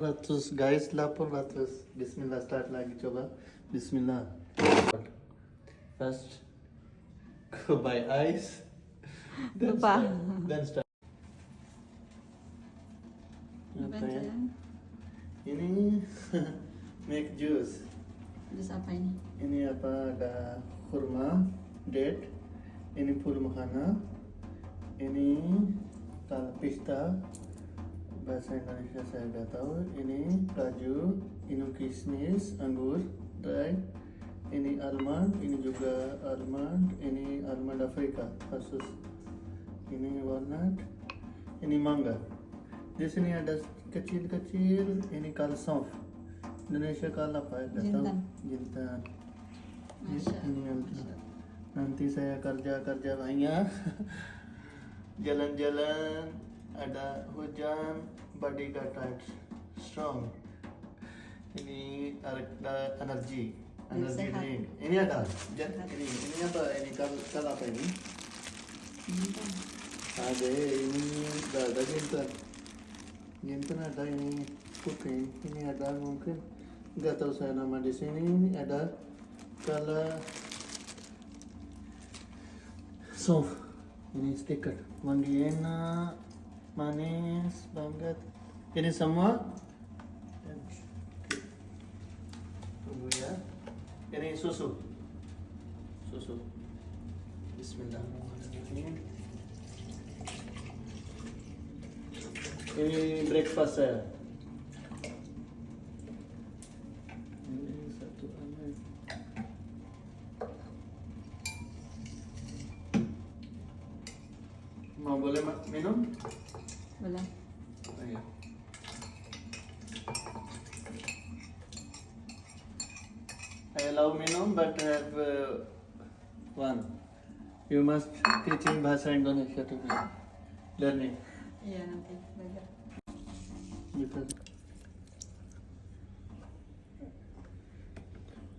Ratus guys, lapor ratus. Bismillah, start lagi coba. Bismillah. First, go by eyes. Then Lupa. Then start. Apa ya? Ini make juice. Jus apa ini? Ini apa? Ada kurma, date. Ini ful makhana. Ini pista. Bahasa Indonesia saya nggak tahu. Ini kaju, ini kismis, anggur, dry. Ini almond, ini juga almond. Ini almond Afrika, khusus. Ini walnut, ini mangga. Di sini ada kecil-kecil. Ini kal sof. Indonesia kal apa ya? Nggak tahu. Jintan. Jintan. Masya Ini Allah. yang nanti saya kerja banyak. Jalan-jalan, ada hujan, body got tight, strong. Ini ada energi Sehat. drink. Ini ada, ini apa? Ini kal apa ini? Jintan. Ada ini, ada jintan. Jintan ada ini putih. Ini ada mungkin nggak tahu saya nama di sini. Ini ada kala soft. Ini stiker. Wangi enak, manis banget. Ini semua. Tunggu ya. Ini susu. Bismillahirrahmanirrahim. Ini breakfast saya. Ini satu aneh. Mau boleh minum? Boleh. Oh, iya. I allow minum but have one. You must teaching bahasa Indonesia to me. Learning. Iya nanti belajar. Gitu.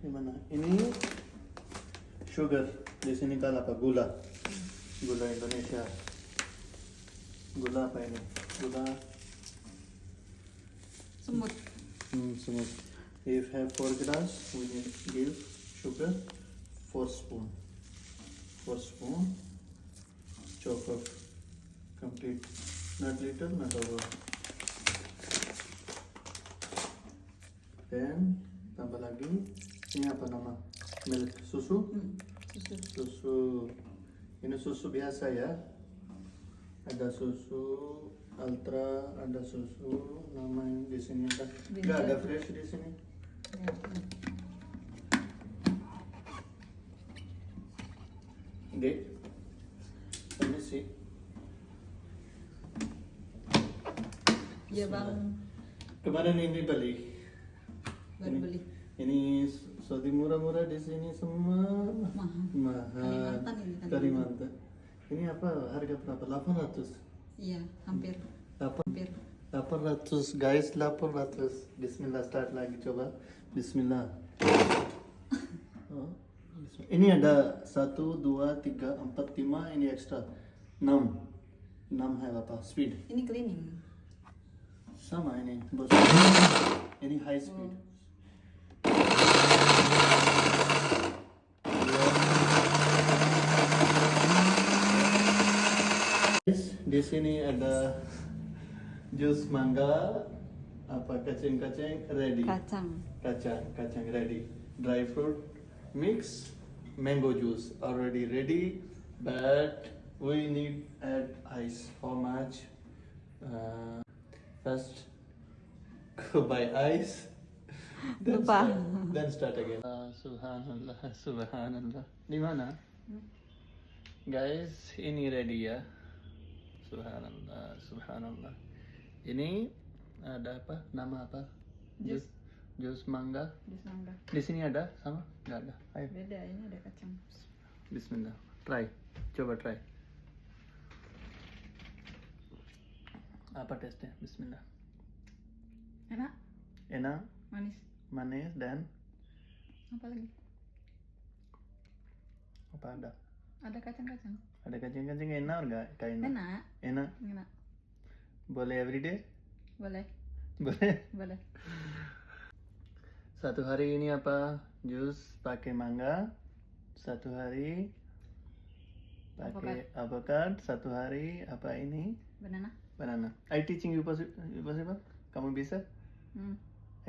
Gimana? Ini sugar. Di sini kalau apa? Gula. Gula Indonesia. Gula apa ini? Gula Semut. semut. If have 4 glass, we need give sugar 4 spoon. 4 spoon. Chop up. Complete. Not little, not over. Then tambah lagi. Ini apa nama? Milk, susu. Susu. Susu. Ini susu biasa ya. Ada susu ultra, ada susu namanya di sini ada. Enggak ada fresh di sini. Ya. Date. Ini sih. Iya bang. Kemarin ini beli. Baru beli. Ini Saudi murah-murah di sini semua Mahal. mahal. Kalimantan ini kan. Kalimantan. Ini apa harga berapa? 800. Iya hampir. 800 guys, 800. Bismillah, start lagi coba. Bismillah. Oh, bismillah. Ini ada 1, 2, 3, 4, 5. Ini ekstra 6. 6 hai apa? Speed. Ini cleaning. Sama ini. Bos. Ini high speed. Di sini ada jus mangga, apa kacang-kacang ready. Kacang ready. Dry fruit mix, mango juice already ready, but we need add ice. How much? First, go buy ice. Lupa. Then start again. Subhanallah, subhanallah. Di mana? Guys, ini ready ya. Subhanallah, subhanallah. Ini ada apa? Nama apa? Jus mangga. Jus mangga. Di sini ada sama? Nggak ada. Ayo. Beda ini ada kacang. Bismillah. Try. Coba try. Apa tesnya? Bismillah. Enak. Enak, Manis. manis dan Apa lagi? apa ada? Ada kacang-kacang. Ada kacang-kacang enak nggak? Kayak enak. Enak. Enak. Enak. Boleh everyday? Boleh. Boleh? Boleh. Satu hari ini apa? Jus pakai mangga. Satu hari pakai avokat. Satu hari apa ini? Banana. Banana. I teaching you possible? Kamu bisa?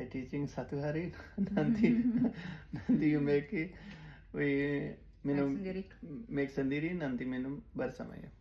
I teaching satu hari nanti you make it. We minum sendiri. make sendiri nanti minum bersama ya.